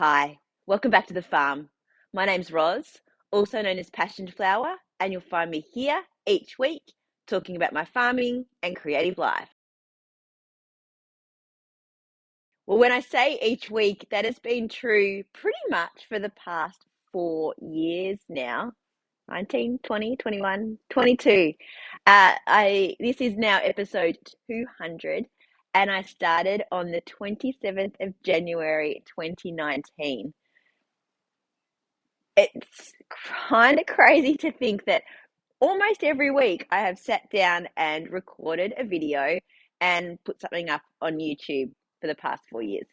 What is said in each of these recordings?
Hi, welcome back to the farm. My name's Roz, also known as Passion Flower, and you'll find me here each week talking about my farming and creative life. Well, when I say each week, that has been true pretty much for the past 4 years now. 19, 20, 21, 22. This is now episode 200, and I started on the 27th of January 2019. It's kind of crazy to think that almost every week I have sat down and recorded a video and put something up on YouTube for the past 4 years.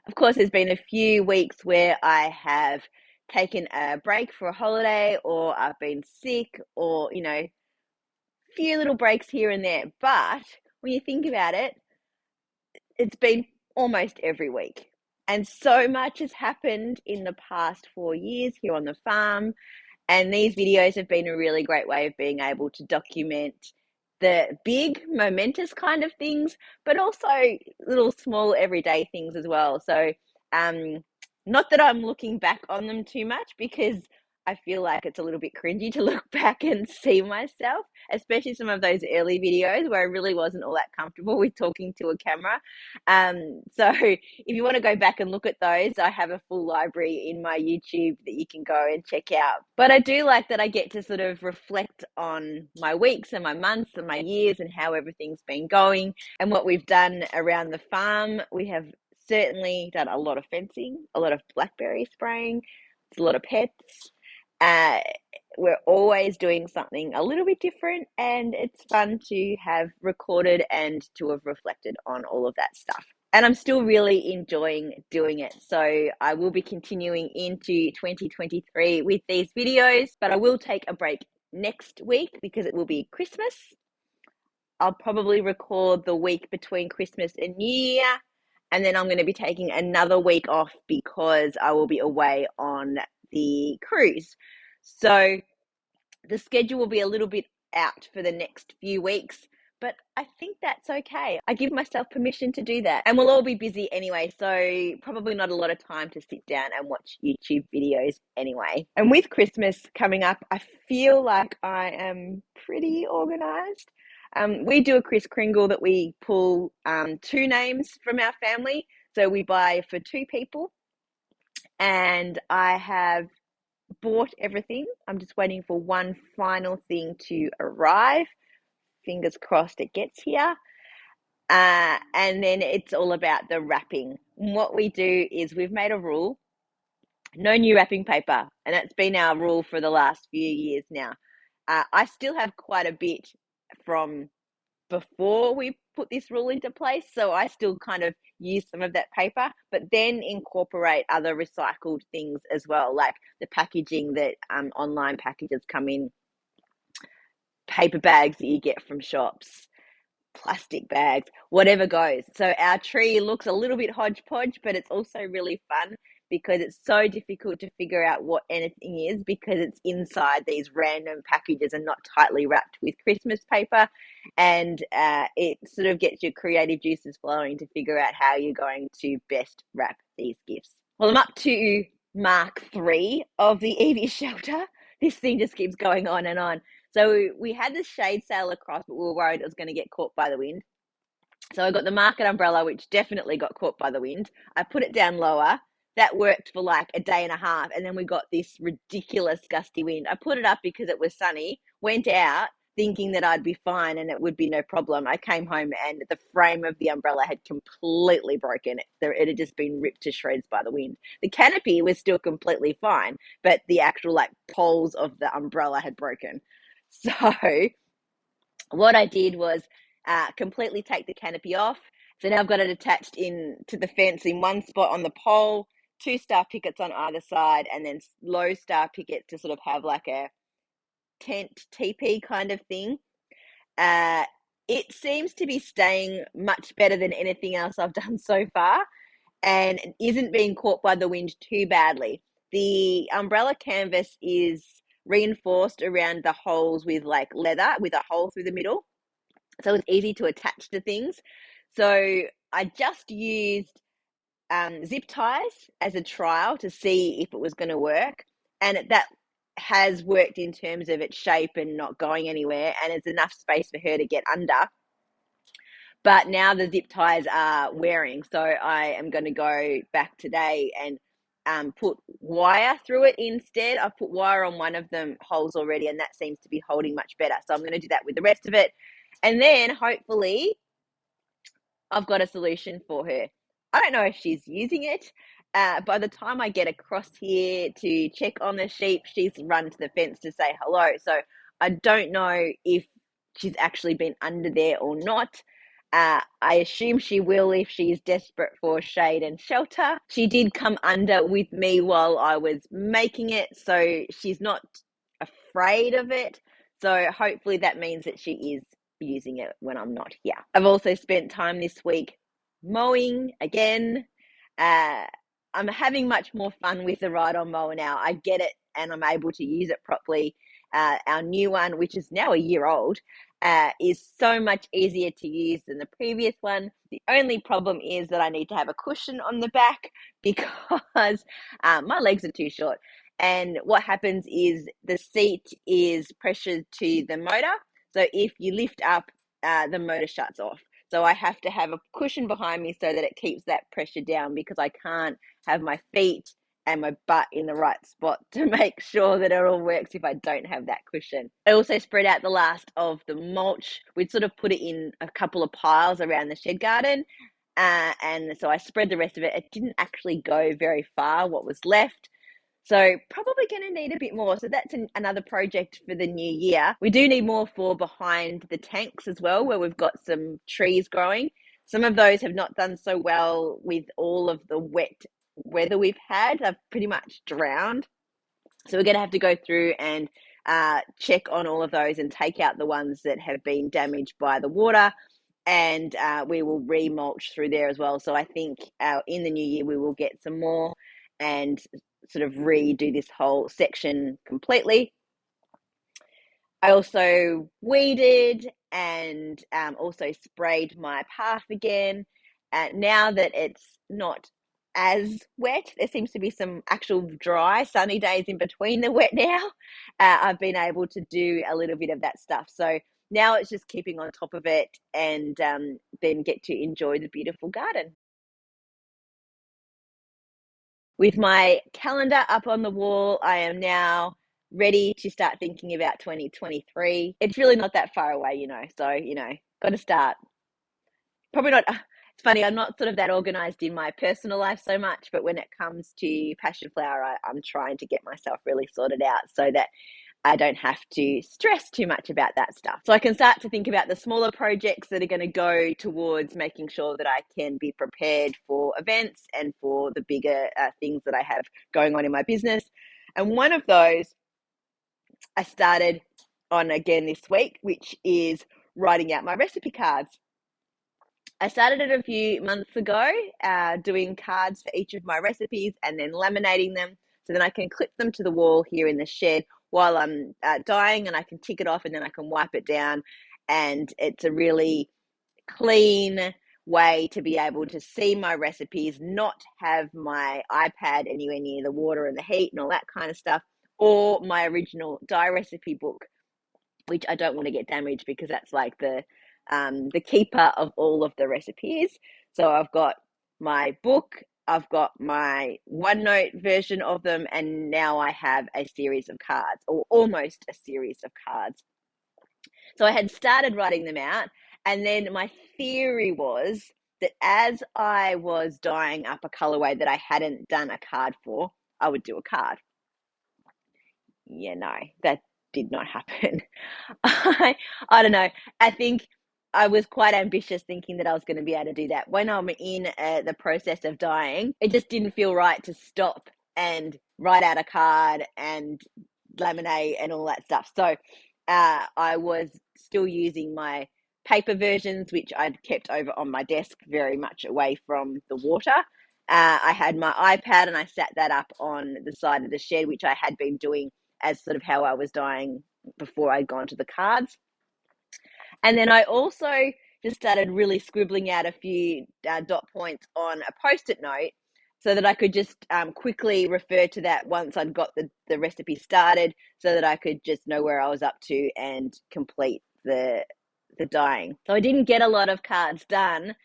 Of course, there's been a few weeks where I have taken a break for a holiday, or I've been sick, or, a few little breaks here and there. But when you think about it, it's been almost every week. And so much has happened in the past 4 years here on the farm. And these videos have been a really great way of being able to document the big, momentous kind of things, but also little small everyday things as well. So, not that I'm looking back on them too much, because I feel like it's a little bit cringy to look back and see myself, especially some of those early videos where I really wasn't all that comfortable with talking to a camera. So if you want to go back and look at those, I have a full library in my YouTube that you can go and check out. But I do like that I get to sort of reflect on my weeks and my months and my years and how everything's been going and what we've done around the farm. We have certainly done a lot of fencing, a lot of blackberry spraying, a lot of pets. Uh, we're always doing something a little bit different, and it's fun to have recorded and to have reflected on all of that stuff. And I'm still really enjoying doing it. So I will be continuing into 2023 with these videos, but I will take a break next week because it will be Christmas. I'll probably record the week between Christmas and New Year, and then I'm going to be taking another week off because I will be away on the cruise. So the schedule will be a little bit out for the next few weeks, but I think that's okay. I give myself permission to do that. And we'll all be busy anyway, so probably not a lot of time to sit down and watch YouTube videos anyway. And with Christmas coming up, I feel like I am pretty organized. We do a Kris Kringle that we pull two names from our family. So we buy for two people, and I have bought everything. I'm just waiting for one final thing to arrive. Fingers crossed it gets here. And then it's all about the wrapping. And what we do is we've made a rule: no new wrapping paper. And it's been our rule for the last few years now. I still have quite a bit from before we put this rule into place, so I still kind of use some of that paper, but then incorporate other recycled things as well, like the packaging that online packages come in, paper bags that you get from shops, plastic bags, whatever goes. So our tree looks a little bit hodgepodge, but it's also really fun because it's so difficult to figure out what anything is because it's inside these random packages and not tightly wrapped with Christmas paper. And it sort of gets your creative juices flowing to figure out how you're going to best wrap these gifts. Well, I'm up to Mark 3 of the EV shelter. This thing just keeps going on and on. So we had the shade sail across, but we were worried it was going to get caught by the wind. So I got the market umbrella, which definitely got caught by the wind. I put it down lower. That worked for like a day and a half. And then we got this ridiculous gusty wind. I put it up because it was sunny, went out thinking that I'd be fine and it would be no problem. I came home and the frame of the umbrella had completely broken. It had just been ripped to shreds by the wind. The canopy was still completely fine, but the actual like poles of the umbrella had broken. So what I did was completely take the canopy off. So now I've got it attached in to the fence in one spot on the pole, two star pickets on either side, and then low star picket to sort of have like a tent teepee kind of thing. It seems to be staying much better than anything else I've done so far, and isn't being caught by the wind too badly. The umbrella canvas is reinforced around the holes with like leather with a hole through the middle, so it's easy to attach to things. So I just used zip ties as a trial to see if it was going to work. And that has worked in terms of its shape and not going anywhere. And it's enough space for her to get under. But now the zip ties are wearing. So I am going to go back today and put wire through it instead. I've put wire on one of them holes already, and that seems to be holding much better. So I'm going to do that with the rest of it. And then hopefully I've got a solution for her. I don't know if she's using it. By the time I get across here to check on the sheep, she's run to the fence to say hello. So I don't know if she's actually been under there or not. I assume she will if she's desperate for shade and shelter. She did come under with me while I was making it, so she's not afraid of it. So hopefully that means that she is using it when I'm not here. I've also spent time this week mowing again. I'm having much more fun with the ride-on mower now. I get it and I'm able to use it properly. Our new one, which is now a year old, is so much easier to use than the previous one. The only problem is that I need to have a cushion on the back because my legs are too short. And what happens is the seat is pressured to the motor. So if you lift up, the motor shuts off. So I have to have a cushion behind me so that it keeps that pressure down, because I can't have my feet and my butt in the right spot to make sure that it all works if I don't have that cushion. I also spread out the last of the mulch. We'd sort of put it in a couple of piles around the shed garden. And so I spread the rest of it. It didn't actually go very far, what was left. So probably going to need a bit more. So that's another project for the new year. We do need more for behind the tanks as well, where we've got some trees growing. Some of those have not done so well with all of the wet weather we've had. They've pretty much drowned. So we're going to have to go through and check on all of those and take out the ones that have been damaged by the water. And we will remulch through there as well. So I think in the new year we will get some more and sort of redo this whole section completely. I also weeded and also sprayed my path again. Now that it's not as wet, there seems to be some actual dry, sunny days in between the wet now. I've been able to do a little bit of that stuff. So now it's just keeping on top of it and then get to enjoy the beautiful garden. With my calendar up on the wall, I am now ready to start thinking about 2023. It's really not that far away, so, got to start. Probably not. It's funny, I'm not sort of that organized in my personal life so much, but when it comes to passion flower, I'm trying to get myself really sorted out so that I don't have to stress too much about that stuff. So I can start to think about the smaller projects that are going to go towards making sure that I can be prepared for events and for the bigger things that I have going on in my business. And one of those I started on again this week, which is writing out my recipe cards. I started it a few months ago, doing cards for each of my recipes and then laminating them so then I can clip them to the wall here in the shed while I'm dyeing, and I can tick it off and then I can wipe it down. And it's a really clean way to be able to see my recipes, not have my iPad anywhere near the water and the heat and all that kind of stuff, or my original dye recipe book, which I don't want to get damaged because that's like the keeper of all of the recipes. So I've got my book, I've got my OneNote version of them, and now I have a series of cards, or almost a series of cards. So I had started writing them out, and then my theory was that as I was dyeing up a colorway that I hadn't done a card for, I would do a card. Yeah, no, that did not happen. I don't know. I think I was quite ambitious thinking that I was going to be able to do that. When I'm in the process of dyeing, it just didn't feel right to stop and write out a card and laminate and all that stuff. So I was still using my paper versions, which I'd kept over on my desk very much away from the water. I had my iPad and I sat that up on the side of the shed, which I had been doing as sort of how I was dyeing before I'd gone to the cards. And then I also just started really scribbling out a few dot points on a post-it note so that I could just quickly refer to that once I'd got the recipe started, so that I could just know where I was up to and complete the dyeing. So I didn't get a lot of cards done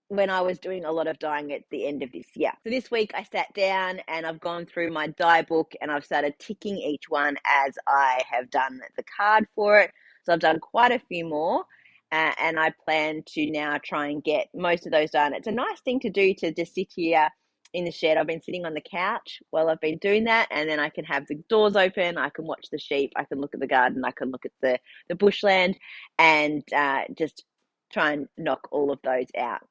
when I was doing a lot of dyeing at the end of this year. So this week I sat down and I've gone through my dye book and I've started ticking each one as I have done the card for it. So I've done quite a few more, and I plan to now try and get most of those done. It's a nice thing to do, to just sit here in the shed. I've been sitting on the couch while I've been doing that, and then I can have the doors open, I can watch the sheep, I can look at the garden, I can look at the bushland, and just try and knock all of those out.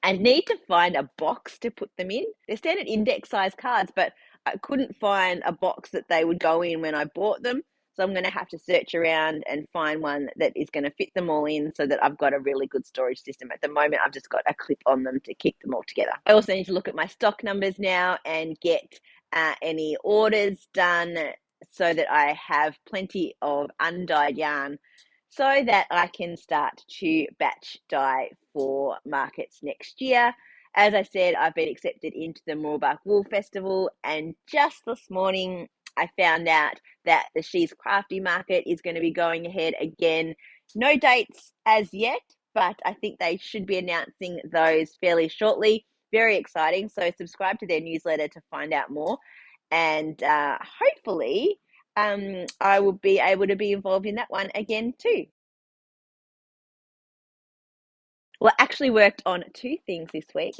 I need to find a box to put them in. They're standard index size cards, but I couldn't find a box that they would go in when I bought them. So I'm going to have to search around and find one that is going to fit them all in, so that I've got a really good storage system. At the moment, I've just got a clip on them to keep them all together. I also need to look at my stock numbers now and get any orders done, so that I have plenty of undyed yarn, so that I can start to batch dye for markets next year. As I said, I've been accepted into the Moorbark Wool Festival, and just this morning I found out that the She's Crafty market is going to be going ahead again. No dates as yet, but I think they should be announcing those fairly shortly. Very exciting. So subscribe to their newsletter to find out more, and hopefully I will be able to be involved in that one again too. Well, I actually worked on two things this week.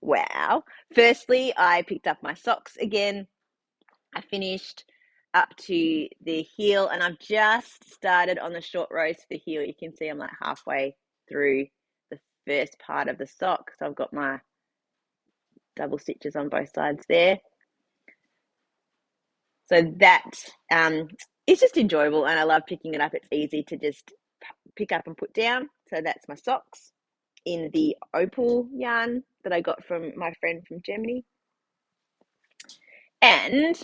Wow. Firstly, I picked up my socks again. I finished up to the heel, and I've just started on the short rows for the heel. You can see I'm like halfway through the first part of the sock. So I've got my double stitches on both sides there. So that is just enjoyable, and I love picking it up. It's easy to just pick up and put down. So that's my socks in the opal yarn that I got from my friend from Germany. And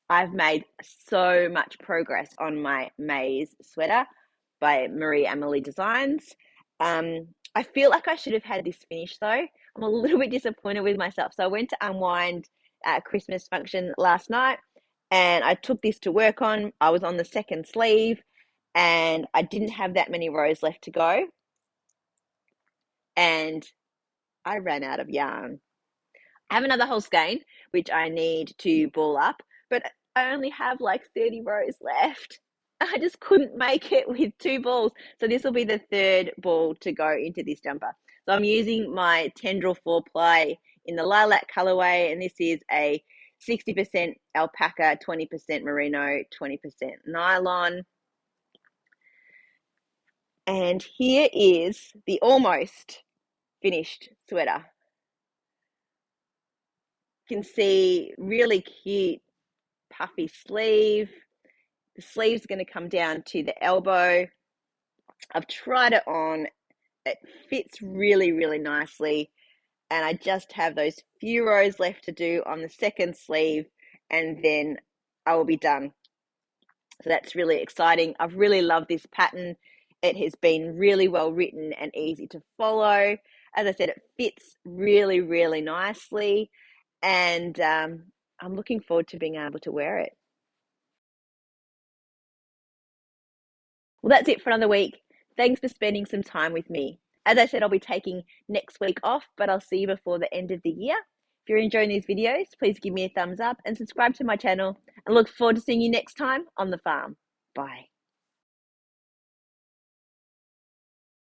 I've made so much progress on my maize sweater by Marie-Amélie Designs. I feel like I should have had this finished though. I'm a little bit disappointed with myself. So I went to unwind at a Christmas function last night, and I took this to work on. I was on the second sleeve, and I didn't have that many rows left to go, and I ran out of yarn. I have another whole skein, which I need to ball up, but I only have like 30 rows left. I just couldn't make it with two balls. So this will be the third ball to go into this jumper. So I'm using my Tendril 4-ply in the lilac colorway, and this is a 60% alpaca, 20% merino, 20% nylon. And here is the almost finished sweater. You can see really cute puffy sleeve. The sleeve's going to come down to the elbow. I've tried it on. It fits really, really nicely. And I just have those few rows left to do on the second sleeve, and then I will be done. So that's really exciting. I've really loved this pattern. It has been really well written and easy to follow. As I said, it fits really, really nicely. And I'm looking forward to being able to wear it. Well, that's it for another week. Thanks for spending some time with me. As I said, I'll be taking next week off, but I'll see you before the end of the year. If you're enjoying these videos, please give me a thumbs up and subscribe to my channel, and look forward to seeing you next time on the farm. Bye.